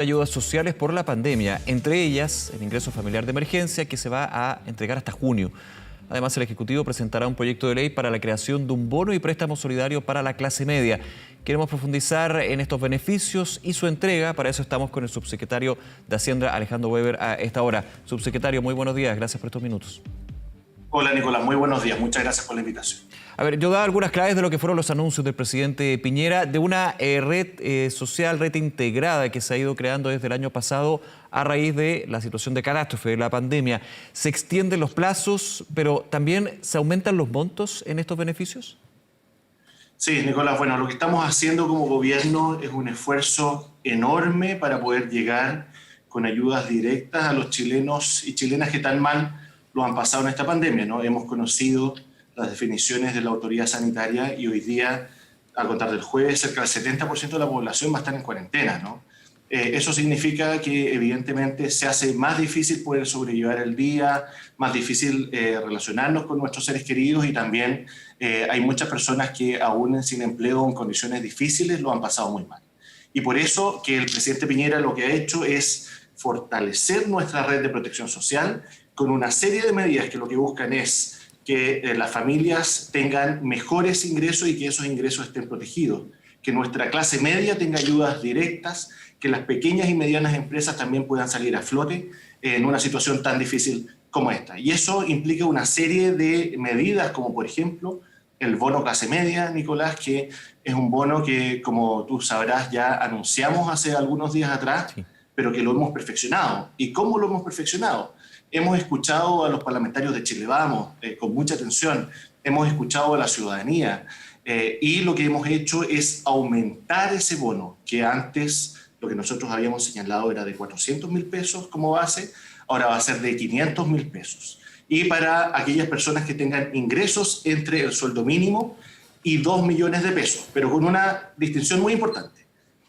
Ayudas sociales por la pandemia, entre ellas el ingreso familiar de emergencia que se va a entregar hasta junio. Además, el Ejecutivo presentará un proyecto de ley para la creación de un bono y préstamo solidario para la clase media. Queremos profundizar en estos beneficios y su entrega. Para eso estamos con el subsecretario de Hacienda, Alejandro Weber, a esta hora. Subsecretario, muy buenos días. Gracias por estos minutos. Hola Nicolás, muy buenos días. Muchas gracias por la invitación. A ver, yo daba algunas claves de lo que fueron los anuncios del presidente Piñera de una red social, red integrada que se ha ido creando desde el año pasado a raíz de la situación de catástrofe, de la pandemia. ¿Se extienden los plazos, pero también se aumentan los montos en estos beneficios? Sí, Nicolás, bueno, lo que estamos haciendo como gobierno es un esfuerzo enorme para poder llegar con ayudas directas a los chilenos y chilenas que tan mal lo han pasado en esta pandemia, ¿no? Hemos conocido las definiciones de la autoridad sanitaria y hoy día, a contar del jueves, cerca del 70% de la población va a estar en cuarentena, ¿no? Eso significa que evidentemente se hace más difícil poder sobrellevar el día, más difícil relacionarnos con nuestros seres queridos y también hay muchas personas que aún sin empleo en condiciones difíciles lo han pasado muy mal. Y por eso que el presidente Piñera lo que ha hecho es fortalecer nuestra red de protección social con una serie de medidas que lo que buscan es que las familias tengan mejores ingresos y que esos ingresos estén protegidos, que nuestra clase media tenga ayudas directas, que las pequeñas y medianas empresas también puedan salir a flote en una situación tan difícil como esta. Y eso implica una serie de medidas, como por ejemplo el bono clase media, Nicolás, que es un bono que, como tú sabrás, ya anunciamos hace algunos días atrás, sí, pero que lo hemos perfeccionado. ¿Y cómo lo hemos perfeccionado? Hemos escuchado a los parlamentarios de Chile Vamos con mucha atención, hemos escuchado a la ciudadanía y lo que hemos hecho es aumentar ese bono que antes lo que nosotros habíamos señalado era de 400.000 pesos como base, ahora va a ser de 500.000 pesos. Y para aquellas personas que tengan ingresos entre el sueldo mínimo y 2 millones de pesos, pero con una distinción muy importante,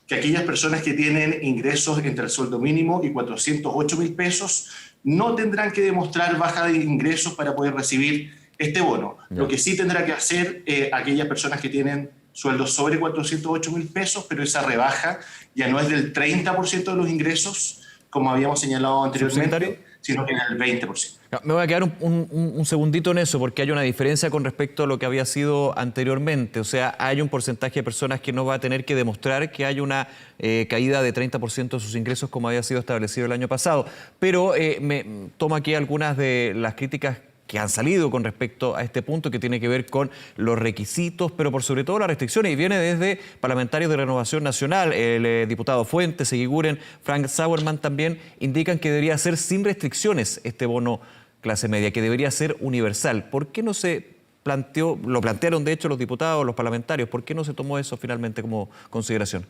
que aquellas personas que tienen ingresos entre el sueldo mínimo y 408.000 pesos no tendrán que demostrar baja de ingresos para poder recibir este bono. Lo que sí tendrá que hacer aquellas personas que tienen sueldos sobre 408.000 pesos, pero esa rebaja ya no es del 30% de los ingresos, como habíamos señalado anteriormente, sino que es del 20%. Me voy a quedar un segundito en eso, porque hay una diferencia con respecto a lo que había sido anteriormente. O sea, hay un porcentaje de personas que no va a tener que demostrar que hay una caída de 30% de sus ingresos, como había sido establecido el año pasado. Pero me tomo aquí algunas de las críticas que han salido con respecto a este punto que tiene que ver con los requisitos, pero por sobre todo las restricciones, y viene desde parlamentarios de Renovación Nacional, el diputado Fuentes, Eguiguren, Frank Sauerman también indican que debería ser sin restricciones este bono clase media, que debería ser universal. ¿Por qué no se planteó, lo plantearon de hecho los diputados, los parlamentarios, por qué no se tomó eso finalmente como consideración?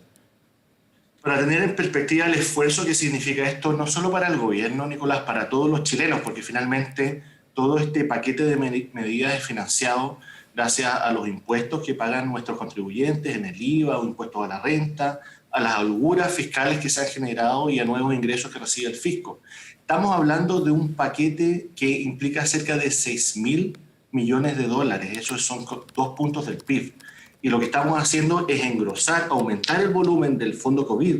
Para tener en perspectiva el esfuerzo que significa esto, no solo para el gobierno, Nicolás, para todos los chilenos, porque finalmente todo este paquete de medidas es financiado gracias a los impuestos que pagan nuestros contribuyentes en el IVA o impuestos a la renta, a las holguras fiscales que se han generado y a nuevos ingresos que recibe el fisco. Estamos hablando de un paquete que implica cerca de 6.000 millones de dólares, esos son 2 puntos del PIB. Y lo que estamos haciendo es engrosar, aumentar el volumen del fondo COVID,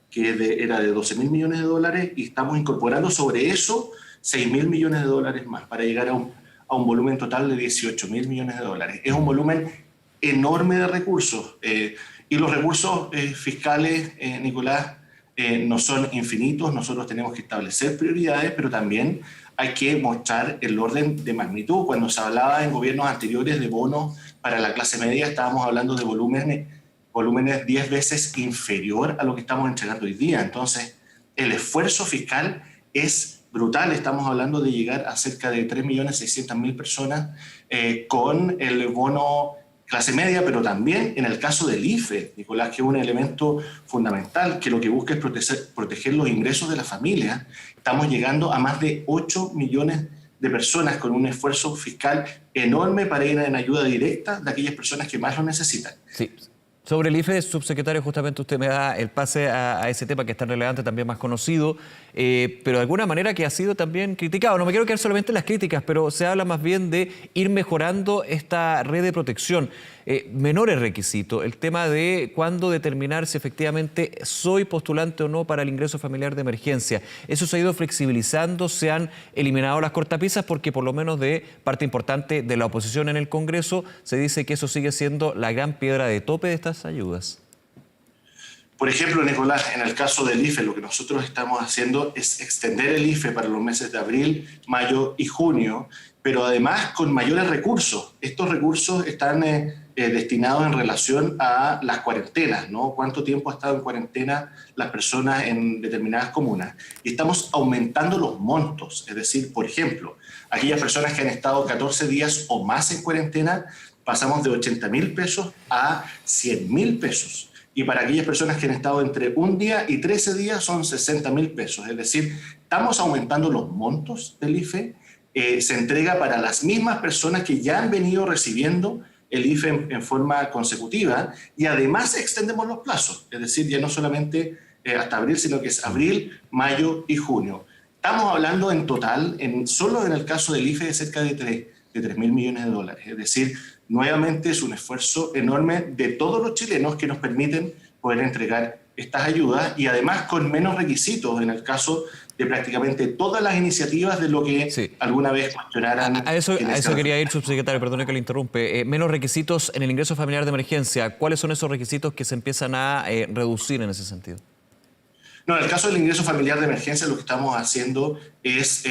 que era de 12.000 millones de dólares, y estamos incorporando sobre eso 6.000 millones de dólares más para llegar a un volumen total de 18.000 millones de dólares. Es un volumen enorme de recursos y los recursos fiscales, Nicolás, no son infinitos. Nosotros tenemos que establecer prioridades, pero también hay que mostrar el orden de magnitud. Cuando se hablaba en gobiernos anteriores de bonos para la clase media, estábamos hablando de volúmenes 10 veces inferior a lo que estamos entregando hoy día. Entonces, el esfuerzo fiscal es brutal. Estamos hablando de llegar a cerca de 3.600.000 personas con el bono clase media, pero también en el caso del IFE, Nicolás, que es un elemento fundamental, que lo que busca es proteger los ingresos de la familia. Estamos llegando a más de 8 millones de personas con un esfuerzo fiscal enorme para ir en ayuda directa de aquellas personas que más lo necesitan. Sí. Sobre el IFE, subsecretario, justamente usted me da el pase a ese tema que es tan relevante, también más conocido, pero de alguna manera que ha sido también criticado. No me quiero quedar solamente en las críticas, pero se habla más bien de ir mejorando esta red de protección. Menores requisitos, el tema de cuándo determinar si efectivamente soy postulante o no para el ingreso familiar de emergencia. Eso se ha ido flexibilizando, se han eliminado las cortapisas porque por lo menos de parte importante de la oposición en el Congreso se dice que eso sigue siendo la gran piedra de tope de estas ayudas. Por ejemplo, Nicolás, en el caso del IFE, lo que nosotros estamos haciendo es extender el IFE para los meses de abril, mayo y junio, pero además con mayores recursos. Estos recursos están destinados en relación a las cuarentenas, ¿no? ¿Cuánto tiempo ha estado en cuarentena las personas en determinadas comunas? Y estamos aumentando los montos, es decir, por ejemplo, aquellas personas que han estado 14 días o más en cuarentena, pasamos de 80.000 pesos a 100.000 pesos. Y para aquellas personas que han estado entre un día y 13 días son 60.000 pesos. Es decir, estamos aumentando los montos del IFE. Se entrega para las mismas personas que ya han venido recibiendo el IFE en forma consecutiva y además extendemos los plazos. Es decir, ya no solamente hasta abril, sino que es abril, mayo y junio. Estamos hablando en total, solo en el caso del IFE, de cerca de 3.000 millones de dólares. Es decir, nuevamente es un esfuerzo enorme de todos los chilenos que nos permiten poder entregar estas ayudas y además con menos requisitos en el caso de prácticamente todas las iniciativas de lo que alguna vez cuestionaran. A eso quería ir, subsecretario, perdone que le interrumpe. Menos requisitos en el ingreso familiar de emergencia. ¿Cuáles son esos requisitos que se empiezan a reducir en ese sentido? No, en el caso del ingreso familiar de emergencia lo que estamos haciendo es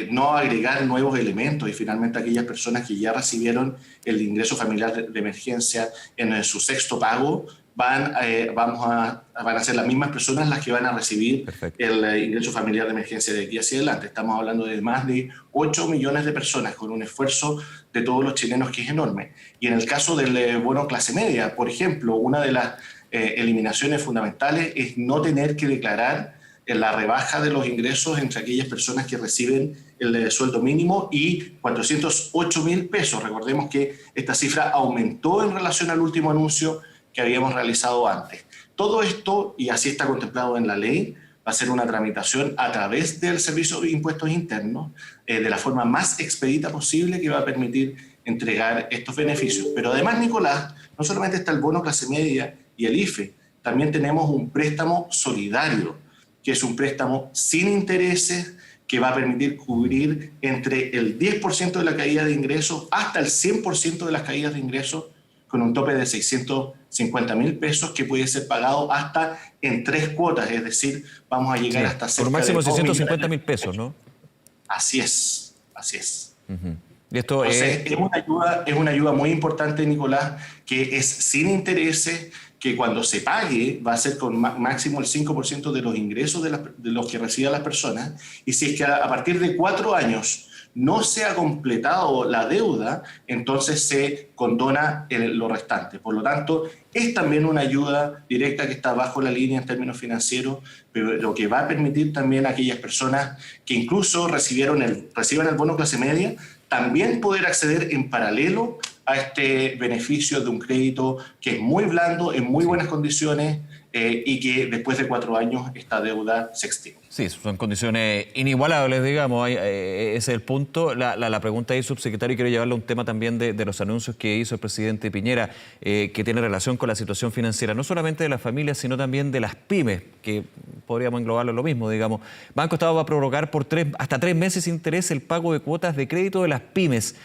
no agregar nuevos elementos y finalmente aquellas personas que ya recibieron el ingreso familiar de emergencia en su sexto pago van a ser las mismas personas las que van a recibir el ingreso familiar de emergencia de aquí hacia adelante. Estamos hablando de más de 8 millones de personas con un esfuerzo de todos los chilenos que es enorme. Y en el caso del bono clase media, por ejemplo, una de las eliminaciones fundamentales es no tener que declarar la rebaja de los ingresos entre aquellas personas que reciben el sueldo mínimo y 408.000 pesos. Recordemos que esta cifra aumentó en relación al último anuncio que habíamos realizado antes. Todo esto, y así está contemplado en la ley, va a ser una tramitación a través del Servicio de Impuestos Internos de la forma más expedita posible que va a permitir entregar estos beneficios. Pero además, Nicolás, no solamente está el bono clase media y el IFE, también tenemos un préstamo solidario, que es un préstamo sin intereses que va a permitir cubrir entre el 10% de la caída de ingresos hasta el 100% de las caídas de ingresos con un tope de 650.000 pesos que puede ser pagado hasta en 3 cuotas, es decir, vamos a llegar hasta cerca por máximo de 650.000 pesos, ¿no? Así es, así es. Y esto entonces, es una ayuda muy importante, Nicolás, que es sin intereses, que cuando se pague va a ser con máximo el 5% de los ingresos de los que reciban las personas, y si es que a partir de 4 años no se ha completado la deuda, entonces se condona lo restante. Por lo tanto, es también una ayuda directa que está bajo la línea en términos financieros, pero lo que va a permitir también a aquellas personas que incluso reciban el bono clase media, también poder acceder en paralelo a este beneficio de un crédito que es muy blando, en muy buenas condiciones y que después de 4 años esta deuda se extingue. Sí, son condiciones inigualables, digamos, ese es el punto. La pregunta ahí, subsecretario, quiero llevarle a un tema también de los anuncios que hizo el presidente Piñera, que tiene relación con la situación financiera, no solamente de las familias, sino también de las pymes, que podríamos englobarlo en lo mismo, digamos. Banco Estado va a prorrogar por hasta 3 meses sin interés el pago de cuotas de crédito de las pymes.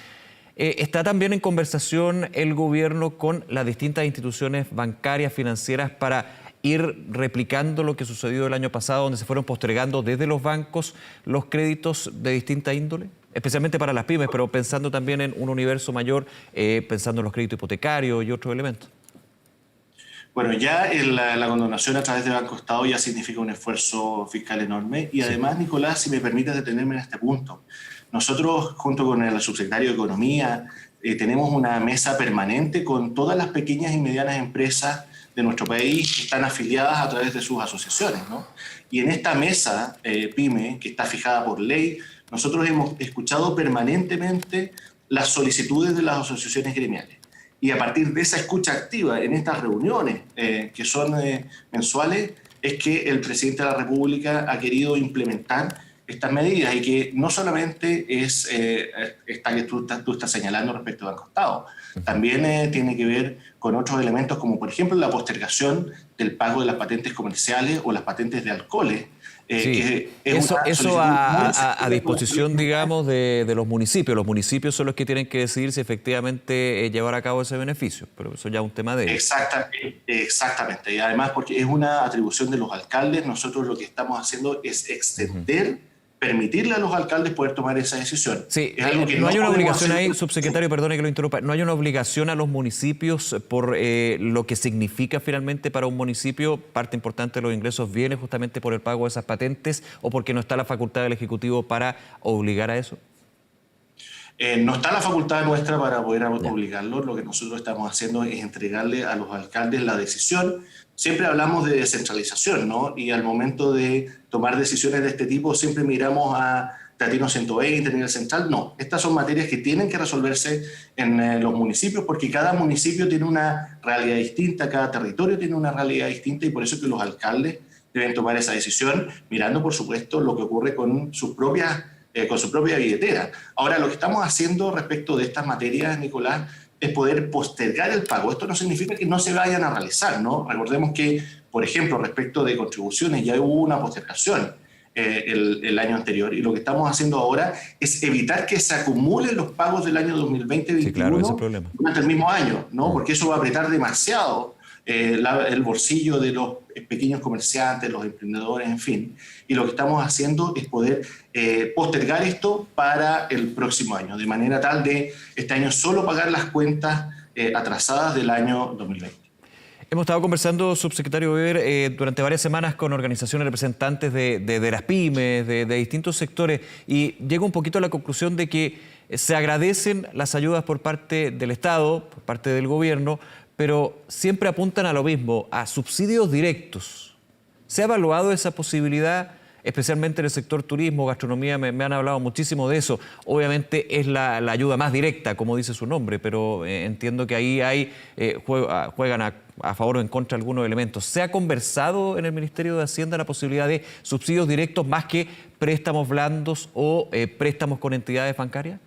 ¿Está también en conversación el gobierno con las distintas instituciones bancarias, financieras, para ir replicando lo que sucedió el año pasado, donde se fueron postergando desde los bancos los créditos de distinta índole? Especialmente para las pymes, pero pensando también en un universo mayor, pensando en los créditos hipotecarios y otros elementos. Bueno, ya la condonación a través de Banco Estado ya significa un esfuerzo fiscal enorme. Y además, Nicolás, si me permites detenerme en este punto, nosotros, junto con el subsecretario de Economía, tenemos una mesa permanente con todas las pequeñas y medianas empresas de nuestro país que están afiliadas a través de sus asociaciones, ¿no? Y en esta mesa PYME, que está fijada por ley, nosotros hemos escuchado permanentemente las solicitudes de las asociaciones gremiales. y a partir de esa escucha activa en estas reuniones que son mensuales, es que el presidente de la República ha querido implementar estas medidas y que no solamente es esta que tú estás señalando respecto al Banco Estado, también tiene que ver con otros elementos como por ejemplo la postergación del pago de las patentes comerciales o las patentes de alcoholes. Sí, Que es eso a disposición, digamos, de los municipios. Los municipios son los que tienen que decidir si efectivamente llevar a cabo ese beneficio, pero eso ya es un tema de ellos. Exactamente, y además porque es una atribución de los alcaldes, nosotros lo que estamos haciendo es extender, permitirle a los alcaldes poder tomar esa decisión. Sí, es algo que no hay una obligación hacer. ahí, subsecretario, perdone que lo interrumpa, no hay una obligación a los municipios por lo que significa finalmente para un municipio, parte importante de los ingresos viene justamente por el pago de esas patentes o porque no está la facultad del Ejecutivo para obligar a eso. No está la facultad nuestra para poder obligarlo. Lo que nosotros estamos haciendo es entregarle a los alcaldes la decisión. Siempre hablamos de descentralización, ¿no? Y al momento de tomar decisiones de este tipo siempre miramos a Tatino 120, nivel central. No, estas son materias que tienen que resolverse en los municipios porque cada municipio tiene una realidad distinta, cada territorio tiene una realidad distinta y por eso es que los alcaldes deben tomar esa decisión mirando, por supuesto, lo que ocurre con su propia billetera. Ahora, lo que estamos haciendo respecto de estas materias, Nicolás, es poder postergar el pago. Esto no significa que no se vayan a realizar, ¿no? Recordemos que, por ejemplo, respecto de contribuciones, ya hubo una postergación el año anterior y lo que estamos haciendo ahora es evitar que se acumulen los pagos del año 2020-2021 sí, claro, ese es el problema. Durante el mismo año, ¿no? Porque eso va a apretar demasiado el bolsillo de los pequeños comerciantes, los emprendedores, en fin. Y lo que estamos haciendo es poder postergar esto para el próximo año, de manera tal de este año solo pagar las cuentas atrasadas del año 2020. Hemos estado conversando, subsecretario Weber, durante varias semanas con organizaciones representantes de las pymes, de distintos sectores, y llego un poquito a la conclusión de que se agradecen las ayudas por parte del Estado, por parte del gobierno, pero siempre apuntan a lo mismo, a subsidios directos. ¿Se ha evaluado esa posibilidad, especialmente en el sector turismo, gastronomía? Me han hablado muchísimo de eso. Obviamente es la ayuda más directa, como dice su nombre, pero entiendo que ahí juegan a favor o en contra algunos elementos. ¿Se ha conversado en el Ministerio de Hacienda la posibilidad de subsidios directos más que préstamos blandos o préstamos con entidades bancarias?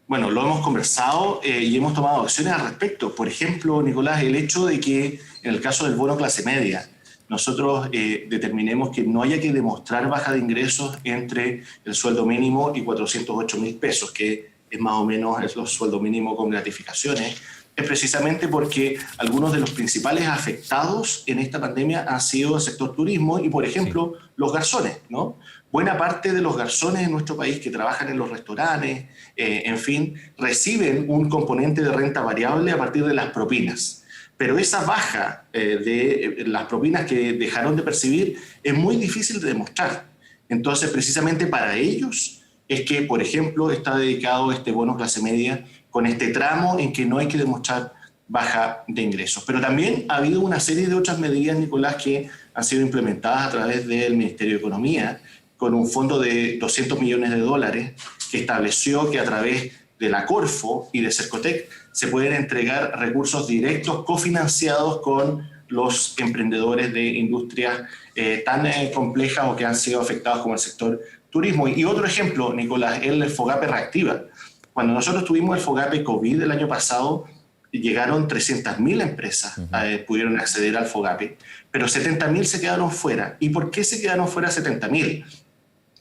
Bueno, lo hemos conversado y hemos tomado acciones al respecto. Por ejemplo, Nicolás, el hecho de que en el caso del bono clase media, nosotros determinemos que no haya que demostrar baja de ingresos entre el sueldo mínimo y 408.000 pesos, que es más o menos el sueldo mínimo con gratificaciones, es precisamente porque algunos de los principales afectados en esta pandemia han sido el sector turismo y, por ejemplo, los garzones, ¿no? Buena parte de los garzones en nuestro país que trabajan en los restaurantes, en fin, reciben un componente de renta variable a partir de las propinas. Pero esa baja de las propinas que dejaron de percibir es muy difícil de demostrar. Entonces, precisamente para ellos es que, por ejemplo, está dedicado este bono clase media con este tramo en que no hay que demostrar baja de ingresos. Pero también ha habido una serie de otras medidas, Nicolás, que han sido implementadas a través del Ministerio de Economía, con un fondo de $200 millones que estableció que a través de la Corfo y de Cercotec se pueden entregar recursos directos cofinanciados con los emprendedores de industrias tan complejas o que han sido afectados como el sector turismo. Y otro ejemplo, Nicolás, el FOGAPE Reactiva. Cuando nosotros tuvimos el FOGAPE COVID el año pasado, llegaron 300.000 empresas, pudieron acceder al FOGAPE, pero 70.000 se quedaron fuera. ¿Y por qué se quedaron fuera 70.000?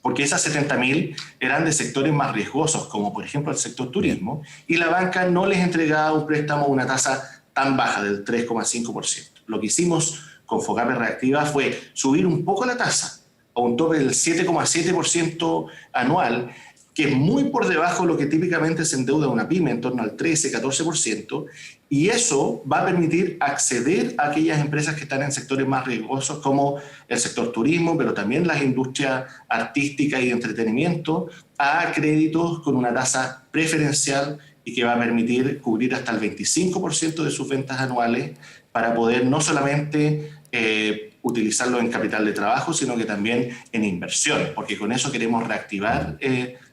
Porque esas 70.000 eran de sectores más riesgosos, como por ejemplo el sector turismo, y la banca no les entregaba un préstamo a una tasa tan baja del 3,5%. Lo que hicimos con FOGAPE Reactiva fue subir un poco la tasa a un tope del 7,7% anual, que es muy por debajo de lo que típicamente se endeuda una pyme, en torno al 13-14%, y eso va a permitir acceder a aquellas empresas que están en sectores más riesgosos, como el sector turismo, pero también las industrias artísticas y de entretenimiento, a créditos con una tasa preferencial y que va a permitir cubrir hasta el 25% de sus ventas anuales para poder no solamente utilizarlo en capital de trabajo, sino que también en inversión, porque con eso queremos reactivar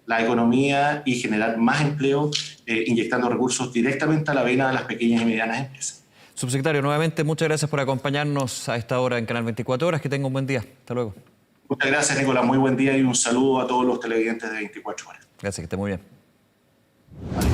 la economía y generar más empleo, inyectando recursos directamente a la vena de las pequeñas y medianas empresas. Subsecretario, nuevamente muchas gracias por acompañarnos a esta hora en Canal 24 Horas. Que tenga un buen día. Hasta luego. Muchas gracias, Nicolás. Muy buen día y un saludo a todos los televidentes de 24 Horas. Gracias, que esté muy bien. Vale.